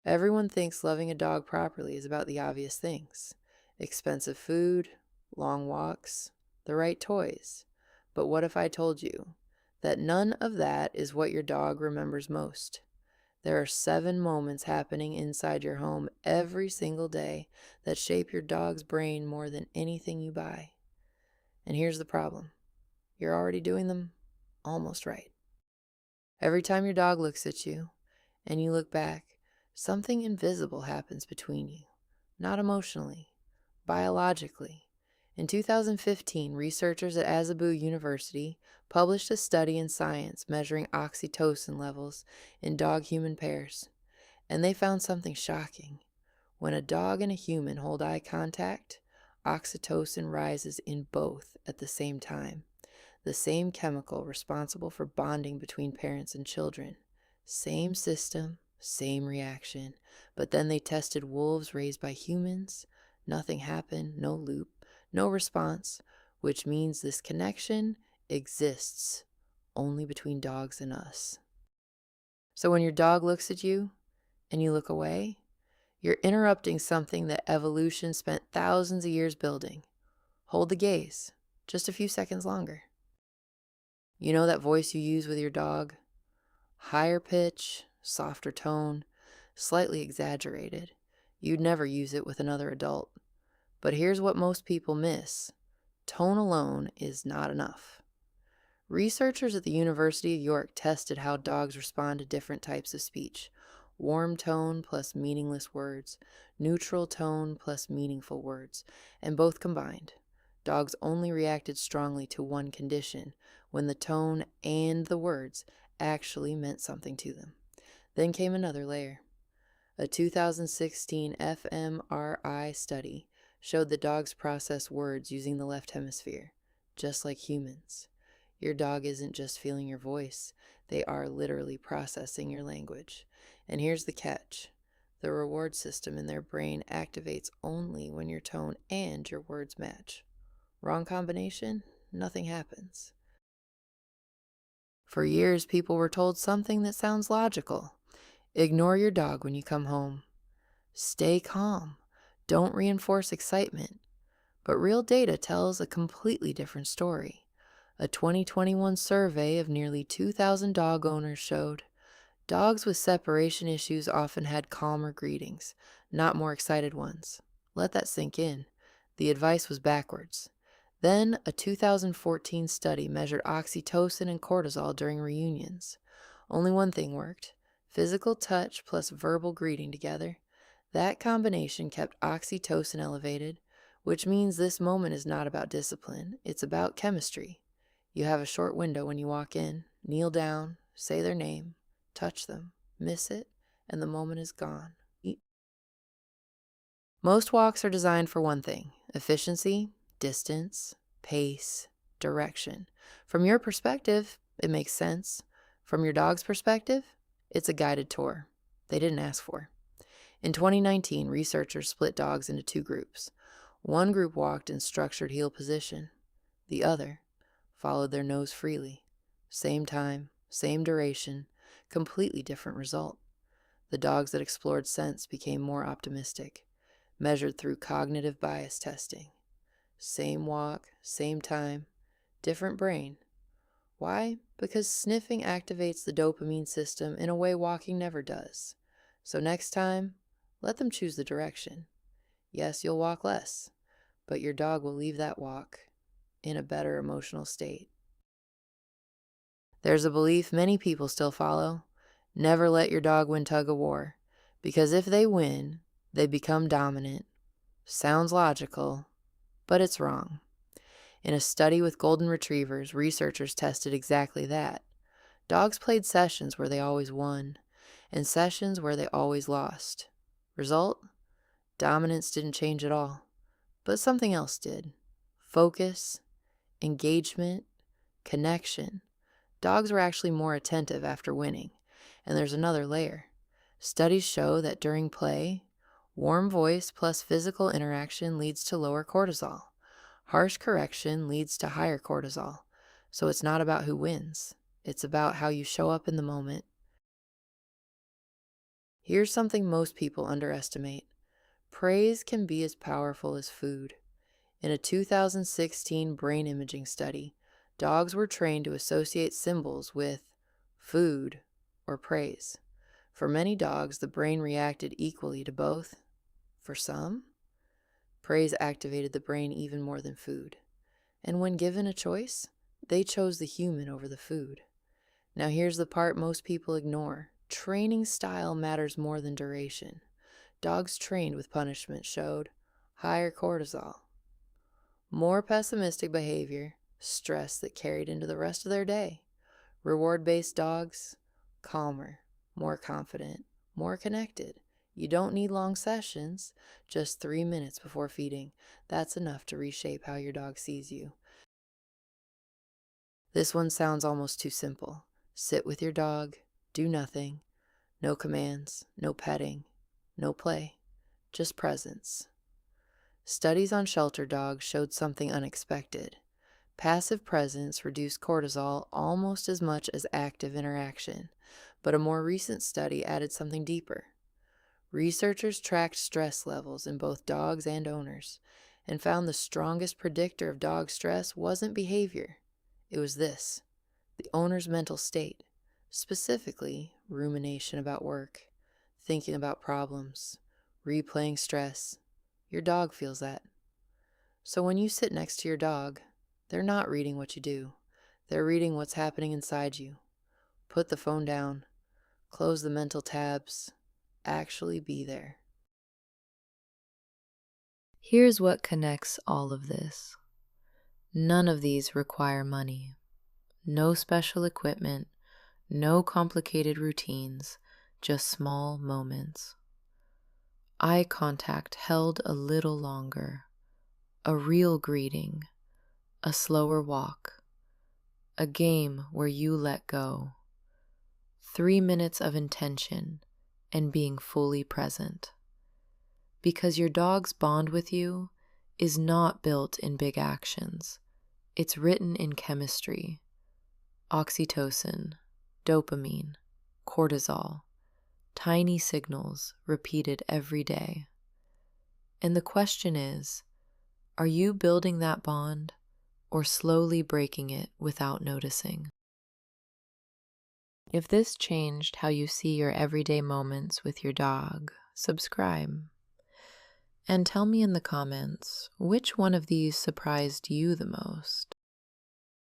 Everyone thinks loving a dog properly is about the obvious things: expensive food, long walks, the right toys. But what if I told you that none of that is what your dog remembers most? There are 7 moments happening inside your home every single day that shape your dog's brain more than anything you buy. And here's the problem: you're already doing them almost right. Every time your dog looks at you and you look back, something invisible happens between you. Not emotionally, biologically. In 2015, researchers at Azabu University published a study in Science measuring oxytocin levels in dog-human pairs, and they found something shocking. When a dog and a human hold eye contact, oxytocin rises in both at the same time, the same chemical responsible for bonding between parents and children. Same system, same reaction. But then they tested wolves raised by humans. Nothing happened, no loop, no response, which means this connection exists only between dogs and us. So when your dog looks at you and you look away, you're interrupting something that evolution spent thousands of years building. Hold the gaze just a few seconds longer. You know that voice you use with your dog? Higher pitch, softer tone, slightly exaggerated. You'd never use it with another adult. But here's what most people miss: tone alone is not enough. Researchers at the University of York tested how dogs respond to different types of speech: warm tone plus meaningless words, neutral tone plus meaningful words, and both combined. Dogs only reacted strongly to one condition: when the tone and the words actually meant something to them. Then came another layer. A 2016 fMRI study showed that dogs process words using the left hemisphere, just like humans. Your dog isn't just feeling your voice, they are literally processing your language. And here's the catch: the reward system in their brain activates only when your tone and your words match. Wrong combination, nothing happens. For years, people were told something that sounds logical: ignore your dog when you come home. Stay calm. Don't reinforce excitement. But real data tells a completely different story. A 2021 survey of nearly 2,000 dog owners showed dogs with separation issues often had calmer greetings, not more excited ones. Let that sink in. The advice was backwards. Then, a 2014 study measured oxytocin and cortisol during reunions. Only one thing worked: physical touch plus verbal greeting together. That combination kept oxytocin elevated, which means this moment is not about discipline, it's about chemistry. You have a short window when you walk in: kneel down, say their name, touch them, miss it, and the moment is gone. Most walks are designed for one thing: efficiency, distance, pace, direction. From your perspective, it makes sense. From your dog's perspective, it's a guided tour they didn't ask for. In 2019, researchers split dogs into 2 groups. One group walked in structured heel position. The other followed their nose freely. Same time, same duration, completely different result. The dogs that explored scents became more optimistic, measured through cognitive bias testing. Same walk, same time, different brain. Why? Because sniffing activates the dopamine system in a way walking never does. So next time, let them choose the direction. Yes, you'll walk less, but your dog will leave that walk in a better emotional state. There's a belief many people still follow: never let your dog win tug-of-war, because if they win, they become dominant. Sounds logical, but it's wrong. In a study with golden retrievers, researchers tested exactly that. Dogs played sessions where they always won, and sessions where they always lost. Result? Dominance didn't change at all, but something else did: focus, engagement, connection. Dogs were actually more attentive after winning. And there's another layer. Studies show that during play, warm voice plus physical interaction leads to lower cortisol. Harsh correction leads to higher cortisol. So it's not about who wins. It's about how you show up in the moment. Here's something most people underestimate. Praise can be as powerful as food. In a 2016 brain imaging study, dogs were trained to associate symbols with food or praise. For many dogs, the brain reacted equally to both. For some, praise activated the brain even more than food. And when given a choice, they chose the human over the food. Now here's the part most people ignore. Training style matters more than duration. Dogs trained with punishment showed higher cortisol, more pessimistic behavior, stress that carried into the rest of their day. Reward-based dogs, calmer, more confident, more connected. You don't need long sessions, just 3 minutes before feeding. That's enough to reshape how your dog sees you. This one sounds almost too simple. Sit with your dog, do nothing, no commands, no petting, no play, just presence. Studies on shelter dogs showed something unexpected. Passive presence reduced cortisol almost as much as active interaction, but a more recent study added something deeper. Researchers tracked stress levels in both dogs and owners and found the strongest predictor of dog stress wasn't behavior. It was this: the owner's mental state, specifically rumination about work, thinking about problems, replaying stress. Your dog feels that. So when you sit next to your dog, they're not reading what you do. They're reading what's happening inside you. Put the phone down. Close the mental tabs. Actually be there. Here's what connects all of this. None of these require money. No special equipment, no complicated routines, just small moments. Eye contact held a little longer, a real greeting, a slower walk, a game where you let go, 3 minutes of intention and being fully present. Because your dog's bond with you is not built in big actions. It's written in chemistry: oxytocin, dopamine, cortisol, tiny signals repeated every day. And the question is, are you building that bond or slowly breaking it without noticing? If this changed how you see your everyday moments with your dog, subscribe. And tell me in the comments, which one of these surprised you the most?